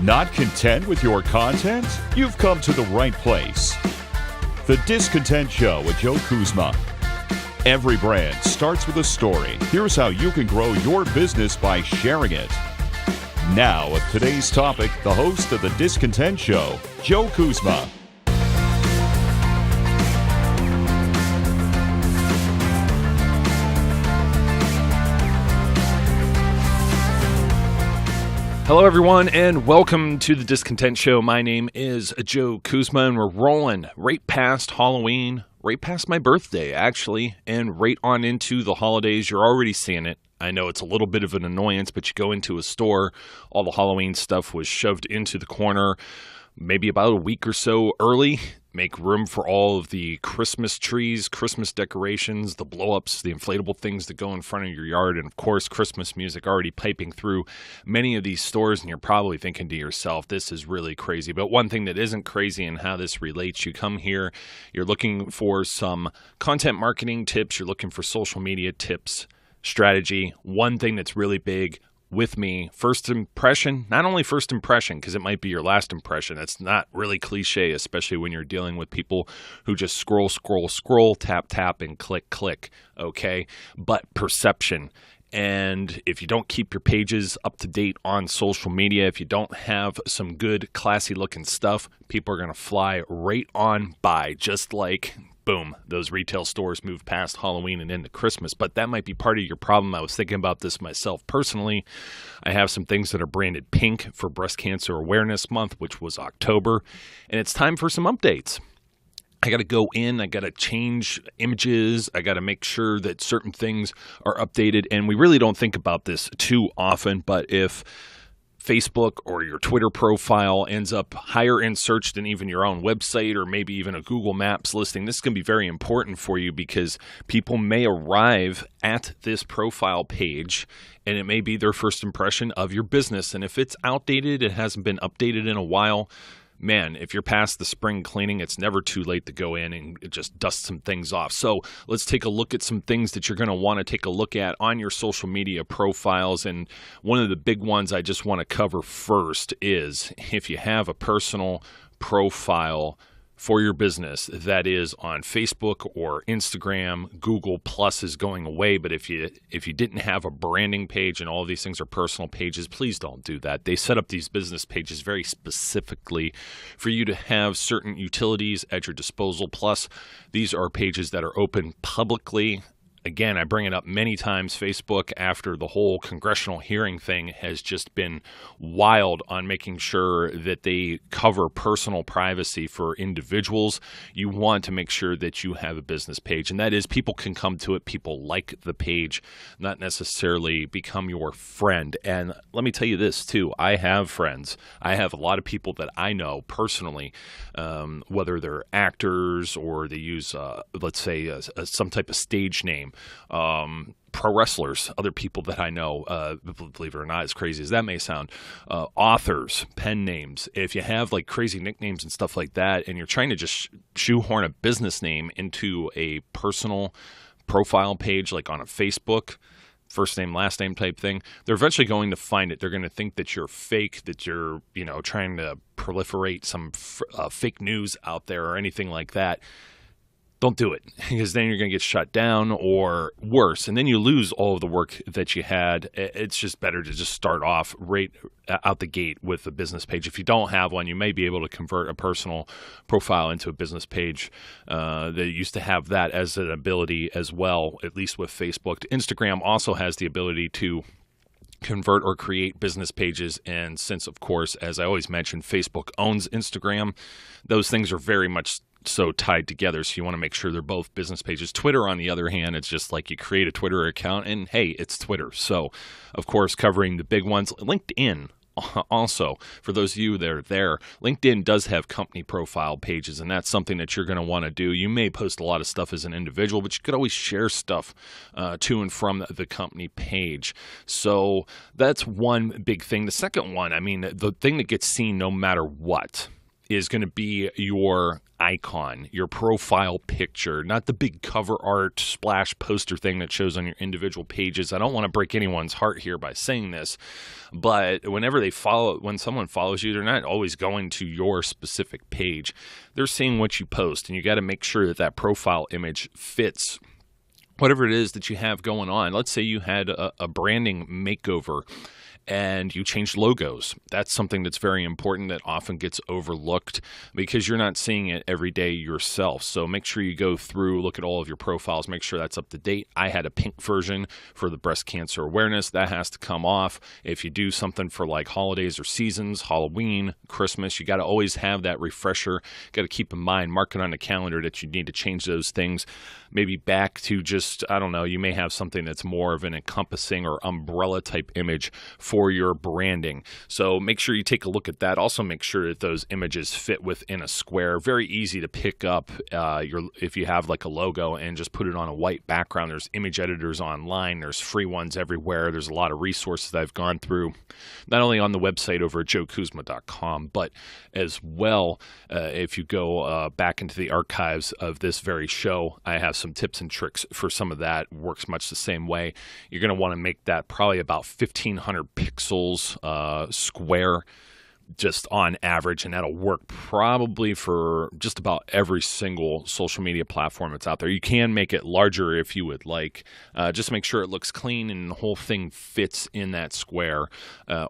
Not content with your content? You've come to the right place. The Discontent Show with Joe Kuzma. Every brand starts with a story. Here's how you can grow your business by sharing it. Now, with today's topic, the host of The Discontent Show, Joe Kuzma. Hello, everyone, and welcome to The Discontent Show. My name is Joe Kuzma, and we're rolling right past Halloween, right past my birthday, actually, and right on into the holidays. You're already seeing it. I know it's a little bit of an annoyance, but you go into a store, all the Halloween stuff was shoved into the corner maybe about a week or so early. Make room for all of the Christmas trees, Christmas decorations, the blow-ups, the inflatable things that go in front of your yard, and of course, Christmas music already piping through many of these stores, and you're probably thinking to yourself, this is really crazy. But one thing that isn't crazy and how this relates, you come here, you're looking for some content marketing tips, you're looking for social media tips, strategy. One thing that's really big with me, first impression, not only first impression, because it might be your last impression. It's not really cliche, especially when you're dealing with people who just scroll, tap, tap, and click, okay? But perception. And if you don't keep your pages up to date on social media, if you don't have some good, classy looking stuff, people are going to fly right on by, just like boom, those retail stores move past Halloween and into Christmas. But that might be part of your problem. I was thinking about this myself personally. I have some things that are branded pink for Breast Cancer Awareness Month, which was October, and it's time for some updates. I got to go in, I got to change images, I got to make sure that certain things are updated, and we really don't think about this too often, but if Facebook or your Twitter profile ends up higher in search than even your own website or maybe even a Google Maps listing, this is going to be very important for you because people may arrive at this profile page and it may be their first impression of your business. And if it's outdated, it hasn't been updated in a while, man, if you're past the spring cleaning, it's never too late to go in and just dust some things off. So let's take a look at some things that you're going to want to take a look at on your social media profiles. And one of the big ones I just want to cover first is if you have a personal profile for your business that is on Facebook or Instagram. Google Plus is going away, but if you didn't have a branding page, and all of these things are personal pages, please don't do that. They set up these business pages very specifically for you to have certain utilities at your disposal. Plus, these are pages that are open publicly. Again, I bring it up many times. Facebook, after the whole congressional hearing thing, has just been wild on making sure that they cover personal privacy for individuals. You want to make sure that you have a business page, and that is people can come to it. People like the page, not necessarily become your friend. And let me tell you this, too. I have friends. I have a lot of people that I know personally, whether they're actors or they use, let's say, some type of stage name. Pro wrestlers, other people that I know, believe it or not, as crazy as that may sound, authors, pen names. If you have like crazy nicknames and stuff like that, and you're trying to just shoehorn a business name into a personal profile page, like on a Facebook, first name, last name type thing, they're eventually going to find it. They're going to think that you're fake, that you're, trying to proliferate some fake news out there or anything like that. Don't do it, because then you're going to get shut down or worse, and then you lose all of the work that you had. It's just better to just start off right out the gate with a business page. If you don't have one, you may be able to convert a personal profile into a business page. They used to have that as an ability as well, at least with Facebook. Instagram also has the ability to convert or create business pages, and since, of course, as I always mention, Facebook owns Instagram, those things are very much so tied together, so you want to make sure they're both business pages. Twitter, on the other hand, it's just like you create a Twitter account and hey, it's Twitter. So, of course, covering the big ones. LinkedIn, also, for those of you that are there, LinkedIn does have company profile pages, and that's something that you're going to want to do. You may post a lot of stuff as an individual, but you could always share stuff to and from the company page. So that's one big thing. The second one, the thing that gets seen no matter what, is going to be your icon, your profile picture, not the big cover art splash poster thing that shows on your individual pages. I don't want to break anyone's heart here by saying this, but when someone follows you, they're not always going to your specific page. They're seeing what you post, and you got to make sure that that profile image fits whatever it is that you have going on. Let's say you had a branding makeover and you changed logos. That's something that's very important that often gets overlooked because you're not seeing it every day yourself. So make sure you go through, look at all of your profiles, make sure that's up to date. I had a pink version for the breast cancer awareness. That has to come off. If you do something for like holidays or seasons, Halloween, Christmas, you got to always have that refresher. Got to keep in mind, mark it on the calendar that you need to change those things. Maybe back to just, I don't know, you may have something that's more of an encompassing or umbrella type image for your branding. So make sure you take a look at that. Also make sure that those images fit within a square. Very easy to pick up if you have like a logo and just put it on a white background. There's image editors online. There's free ones everywhere. There's a lot of resources that I've gone through, not only on the website over at joekuzma.com, but as well, if you go back into the archives of this very show, I have some tips and tricks for some of that. Works much the same way. You're going to want to make that probably about 1,500 pixels square just on average, and that'll work probably for just about every single social media platform that's out there. You can make it larger if you would like. Just make sure it looks clean and the whole thing fits in that square,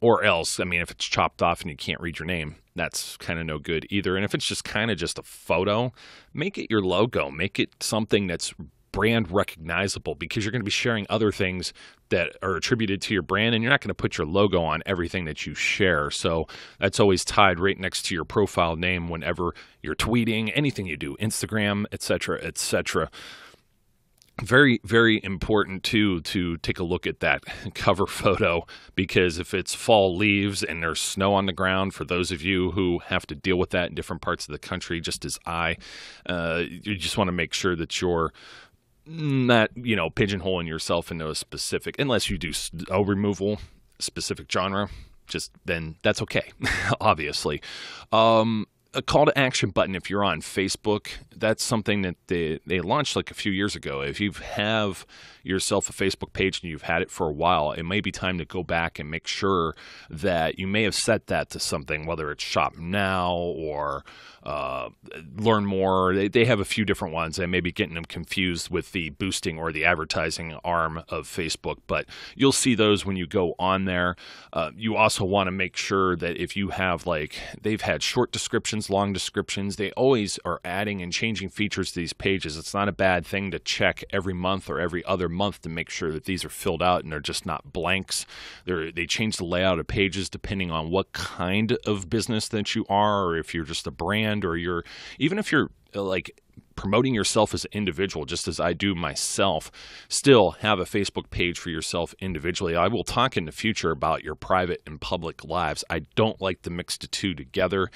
or else, I mean, if it's chopped off and you can't read your name, that's kind of no good either. And if it's just kind of just a photo, make it your logo. Make it something that's brand recognizable, because you're going to be sharing other things that are attributed to your brand, and you're not going to put your logo on everything that you share. So that's always tied right next to your profile name whenever you're tweeting, anything you do, Instagram, etc., etc. Very, very important too to take a look at that cover photo, because if it's fall leaves and there's snow on the ground, for those of you who have to deal with that in different parts of the country, just as you just want to make sure that you're not, pigeonholing yourself into a specific, unless you do snow removal, specific genre, then that's okay, obviously. A call to action button if you're on Facebook. That's something that they launched like a few years ago. If you have yourself a Facebook page and you've had it for a while, it may be time to go back and make sure that you may have set that to something, whether it's shop now or learn more. They have a few different ones. I may be getting them confused with the boosting or the advertising arm of Facebook, but you'll see those when you go on there. You also want to make sure that if you have, they've had short descriptions, long descriptions, they always are adding and changing features to these pages. It's not a bad thing to check every month or every other month to make sure that these are filled out and they're just not blanks. They change the layout of pages depending on what kind of business that you are, or if you're just a brand, or even if you're promoting yourself as an individual, just as I do myself, still have a Facebook page for yourself individually. I will talk in the future about your private and public lives. I don't like to mix the two together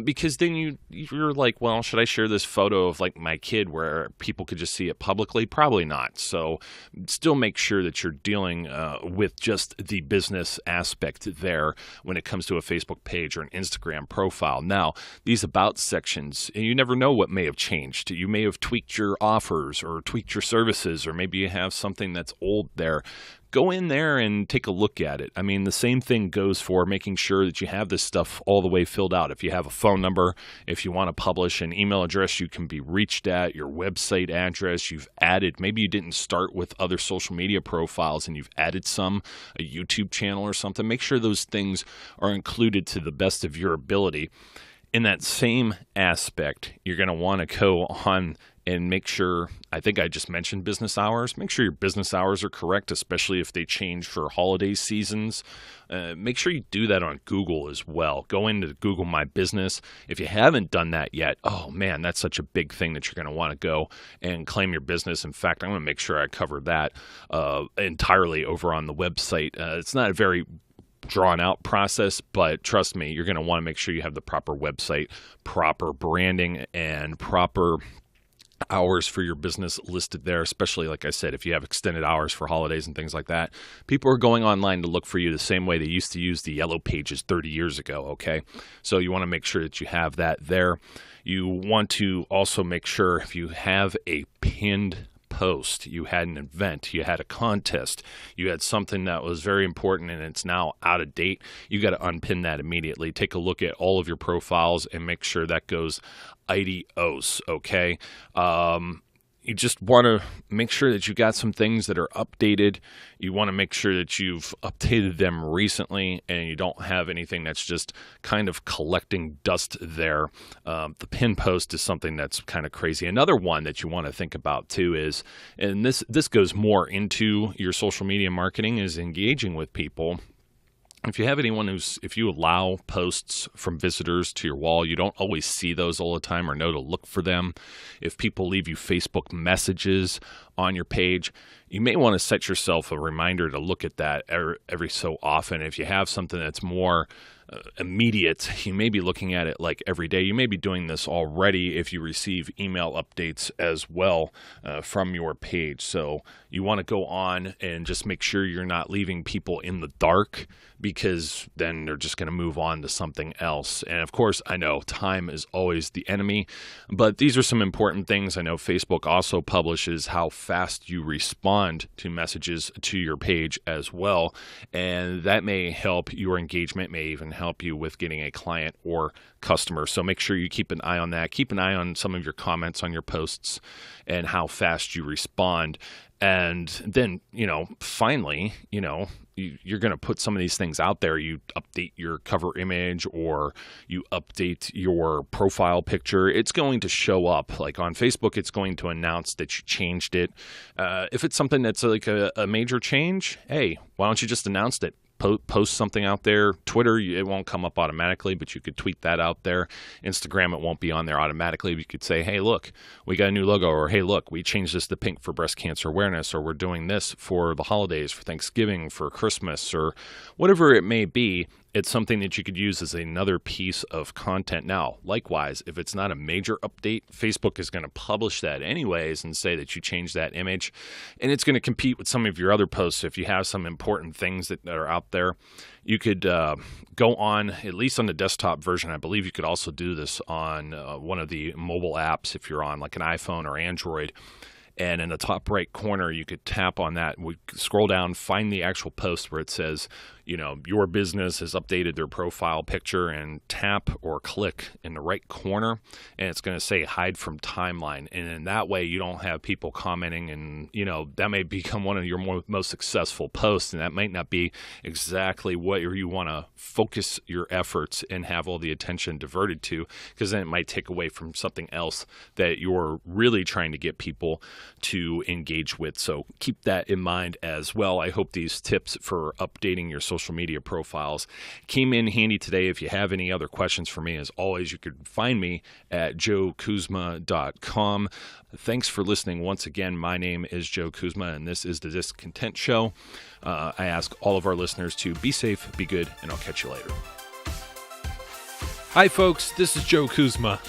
because then you're like, well, should I share this photo of my kid where people could just see it publicly? Probably not. So still make sure that you're dealing with just the business aspect there when it comes to a Facebook page or an Instagram profile. Now, these about sections, you never know what may have changed. You may have tweaked your offers or tweaked your services, or maybe you have something that's old there. Go in there and take a look at it. I mean, the same thing goes for making sure that you have this stuff all the way filled out. If you have a phone number, if you want to publish an email address you can be reached at, your website address you've added. Maybe you didn't start with other social media profiles and you've added a YouTube channel or something. Make sure those things are included to the best of your ability. In that same aspect, you're going to want to go on and make sure, I think I just mentioned business hours. Make sure your business hours are correct, especially if they change for holiday seasons. Make sure you do that on Google as well. Go into Google My Business. If you haven't done that yet, oh man, that's such a big thing that you're going to want to go and claim your business. In fact, I'm going to make sure I cover that entirely over on the website. It's not a very drawn out process, but trust me, you're going to want to make sure you have the proper website, proper branding, and proper hours for your business listed there, especially, like I said, if you have extended hours for holidays and things like that. People are going online to look for you the same way they used to use the yellow pages 30 years ago, okay? So you want to make sure that you have that there. You want to also make sure if you have a pinned post, you had an event, you had a contest, you had something that was very important and it's now out of date, you got to unpin that immediately. Take a look at all of your profiles and make sure that goes IDOs, okay? You just want to make sure that you got some things that are updated. You want to make sure that you've updated them recently and you don't have anything that's just kind of collecting dust there. The pin post is something that's kind of crazy. Another one that you want to think about too is, and this goes more into your social media marketing, is engaging with people. If you have anyone if you allow posts from visitors to your wall, you don't always see those all the time or know to look for them. If people leave you Facebook messages on your page, you may want to set yourself a reminder to look at that every so often. If you have something that's more immediate, you may be looking at it like every day. You may be doing this already if you receive email updates as well from your page. So you want to go on and just make sure you're not leaving people in the dark, because then they're just going to move on to something else. And of course, I know time is always the enemy, but these are some important things. I know Facebook also publishes how fast you respond to messages to your page as well, and that may help your engagement, may even help you with getting a client or customer. So make sure you keep an eye on that. Keep an eye on some of your comments on your posts and how fast you respond. And then, finally, you're going to put some of these things out there. You update your cover image or you update your profile picture. It's going to show up. Like on Facebook, it's going to announce that you changed it. If it's something that's like a major change, hey, why don't you just announce it? Post something out there. Twitter, it won't come up automatically, but you could tweet that out there. Instagram, it won't be on there automatically. You could say, hey, look, we got a new logo, or hey, look, we changed this to pink for breast cancer awareness, or we're doing this for the holidays, for Thanksgiving, for Christmas, or whatever it may be. It's something that you could use as another piece of content. Now, likewise, if it's not a major update, Facebook is going to publish that anyways and say that you changed that image, and it's going to compete with some of your other posts. If you have some important things that are out there, you could go on, at least on the desktop version. I believe you could also do this on one of the mobile apps if you're on like an iPhone or Android. And in the top right corner, you could tap on that. We scroll down, find the actual post where it says, your business has updated their profile picture, and tap or click in the right corner, and it's going to say hide from timeline. And in that way, you don't have people commenting, and, that may become one of your most successful posts, and that might not be exactly what you want to focus your efforts and have all the attention diverted to, because then it might take away from something else that you're really trying to get people to engage with. So keep that in mind as well. I hope these tips for updating your social media profiles came in handy today. If you have any other questions for me, as always, you could find me at joekuzma.com. Thanks for listening once again. My name is Joe Kuzma, and this is the Discontent Show. I ask all of our listeners to be safe, be good, and I'll catch you later. Hi folks, this is Joe Kuzma.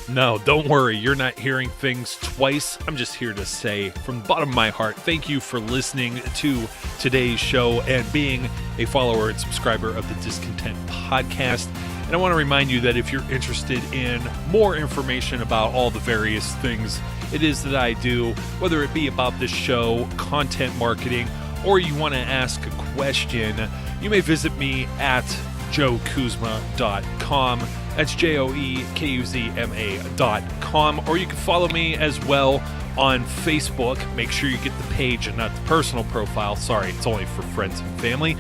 No, don't worry, you're not hearing things twice. I'm just here to say, from the bottom of my heart, thank you for listening to today's show and being a follower and subscriber of the Discontent Podcast. And I want to remind you that if you're interested in more information about all the various things it is that I do, whether it be about this show, content marketing, or you want to ask a question, you may visit me at joekuzma.com. That's JOEKUZMA.com. Or you can follow me as well on Facebook. Make sure you get the page and not the personal profile. Sorry, it's only for friends and family.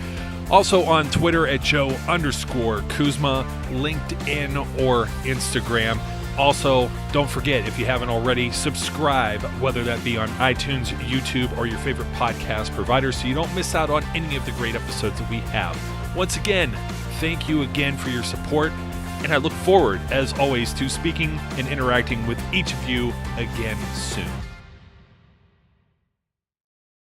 Also on Twitter at Joe_Kuzma, LinkedIn or Instagram. Also, don't forget, if you haven't already, subscribe, whether that be on iTunes, YouTube, or your favorite podcast provider, so you don't miss out on any of the great episodes that we have. Once again, thank you again for your support, and I look forward, as always, to speaking and interacting with each of you again soon.